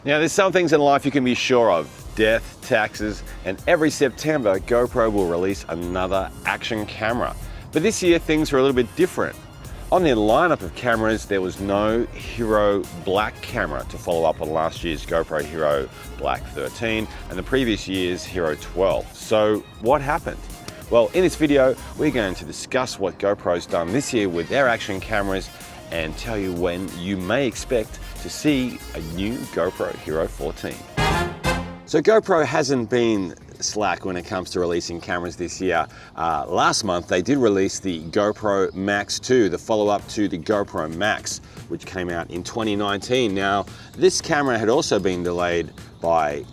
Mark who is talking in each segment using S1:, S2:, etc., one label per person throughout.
S1: Now, there's some things in life you can be sure of: death, taxes, and every September, GoPro will release another action camera. But this year, things were a little bit different. On their lineup of cameras, there was no Hero Black camera to follow up on last year's GoPro Hero Black 13 and the previous year's Hero 12. So what happened? Well, in this video, we're going to discuss what GoPro's done this year with their action cameras and tell you when you may expect to see a new GoPro Hero 14. So GoPro hasn't been slack when it comes to releasing cameras this year. Last month, they did release the GoPro Max 2, the follow-up to the GoPro Max, which came out in 2019. Now, this camera had also been delayed by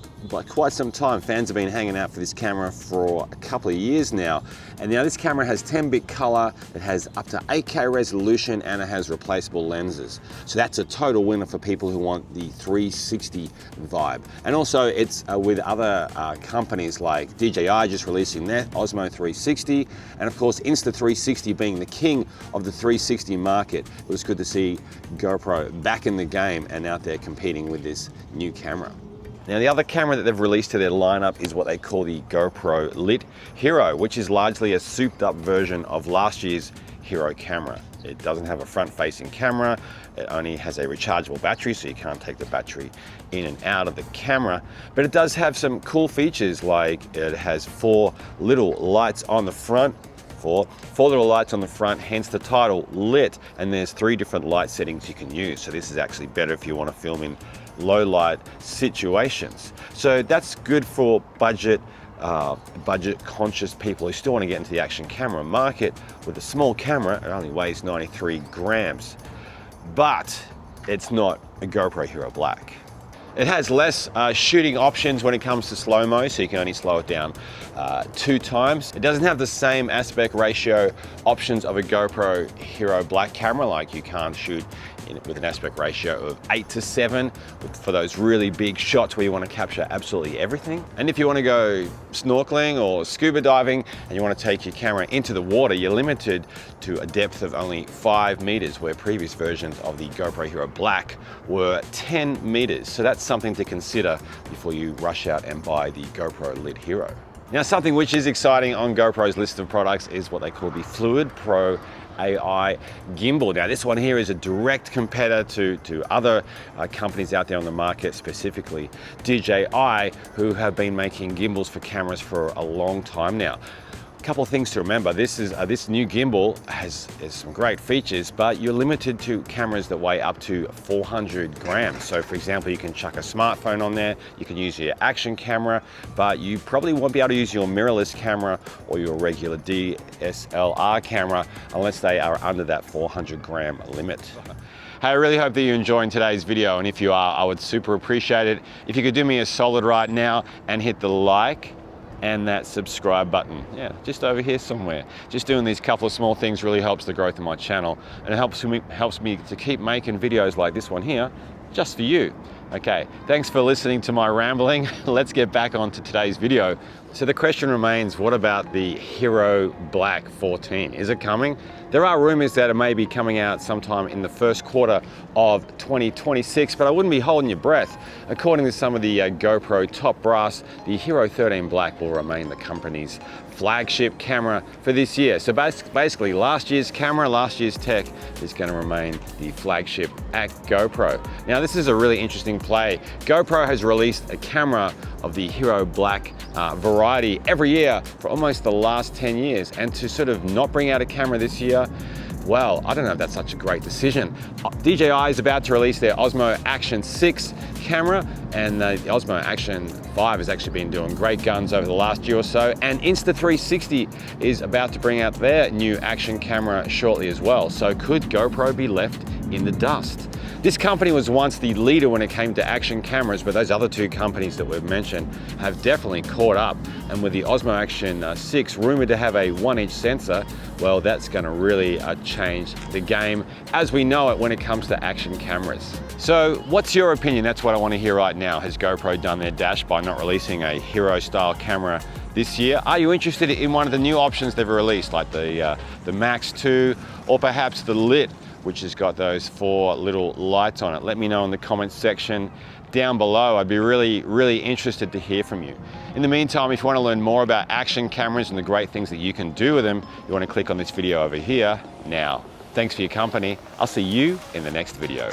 S1: quite some time. Fans have been hanging out for this camera for a couple of years now. And now this camera has 10-bit color, it has up to 8K resolution, and it has replaceable lenses. So that's a total winner for people who want the 360 vibe. And also it's with other companies like DJI just releasing their Osmo 360, and of course Insta360 being the king of the 360 market. It was good to see GoPro back in the game and out there competing with this new camera. Now, the other camera that they've released to their lineup is what they call the GoPro Lit Hero, which is largely a souped up version of last year's Hero camera. It doesn't have a front-facing camera, it only has a rechargeable battery, so you can't take the battery in and out of the camera, but it does have some cool features, like it has four little lights on the front, four little lights on the front, hence the title Lit, and there's 3 different light settings you can use. So this is actually better if you want to film in low light situations. So that's good for budget conscious people who still want to get into the action camera market. With a small camera, it only weighs 93 grams, but it's not a GoPro Hero Black. It has less shooting options when it comes to slow-mo, so you can only slow it down 2 times. It doesn't have the same aspect ratio options of a GoPro Hero Black camera, like you can't shoot with an aspect ratio of 8:7 for those really big shots where you want to capture absolutely everything. And if you want to go snorkeling or scuba diving and you want to take your camera into the water, you're limited to a depth of only 5 meters, where previous versions of the GoPro Hero Black were 10 meters. So that's something to consider before you rush out and buy the GoPro Lit Hero. Now, something which is exciting on GoPro's list of products is what they call the Fluid Pro AI gimbal. Now, this one here is a direct competitor to other companies out there on the market, specifically DJI, who have been making gimbals for cameras for a long time now. A couple of things to remember: this new gimbal has some great features, but you're limited to cameras that weigh up to 400 grams. So for example, you can chuck a smartphone on there, you can use your action camera, but you probably won't be able to use your mirrorless camera or your regular DSLR camera unless they are under that 400 gram limit. Hey, I really hope that you're enjoying today's video, and if you are, I would super appreciate it if you could do me a solid right now and hit the like and that subscribe button. Yeah, just over here somewhere. Just doing these couple of small things really helps the growth of my channel, and it helps me to keep making videos like this one here just for you. Okay, thanks for listening to my rambling. Let's get back onto today's video. So the question remains, what about the Hero Black 14? Is it coming? There are rumors that it may be coming out sometime in the first quarter of 2026, but I wouldn't be holding your breath. According to some of the GoPro top brass, the Hero 13 Black will remain the company's flagship camera for this year. So basically last year's camera, last year's tech is going to remain the flagship at GoPro. Now, this is a really interesting play. GoPro has released a camera of the Hero Black variety every year for almost the last 10 years, and to sort of not bring out a camera this year, well, I don't know if that's such a great decision. DJI is about to release their Osmo Action 6 camera, and the Osmo Action 5 has actually been doing great guns over the last year or so, and Insta360 is about to bring out their new action camera shortly as well. So could GoPro be left in the dust? This company was once the leader when it came to action cameras, but those other 2 companies that we've mentioned have definitely caught up. And with the Osmo Action 6 rumored to have a 1-inch sensor, well, that's going to really change the game as we know it when it comes to action cameras. So what's your opinion? That's what I want to hear right now. Has GoPro done their dash by not releasing a Hero style camera this year? Are you interested in one of the new options they've released, like the Max 2, or perhaps the Lit, which has got those 4 little lights on it? Let me know in the comments section down below. I'd be really interested to hear from you. In the meantime, if you want to learn more about action cameras and the great things that you can do with them, you want to click on this video over here now. Thanks for your company. I'll see you in the next video.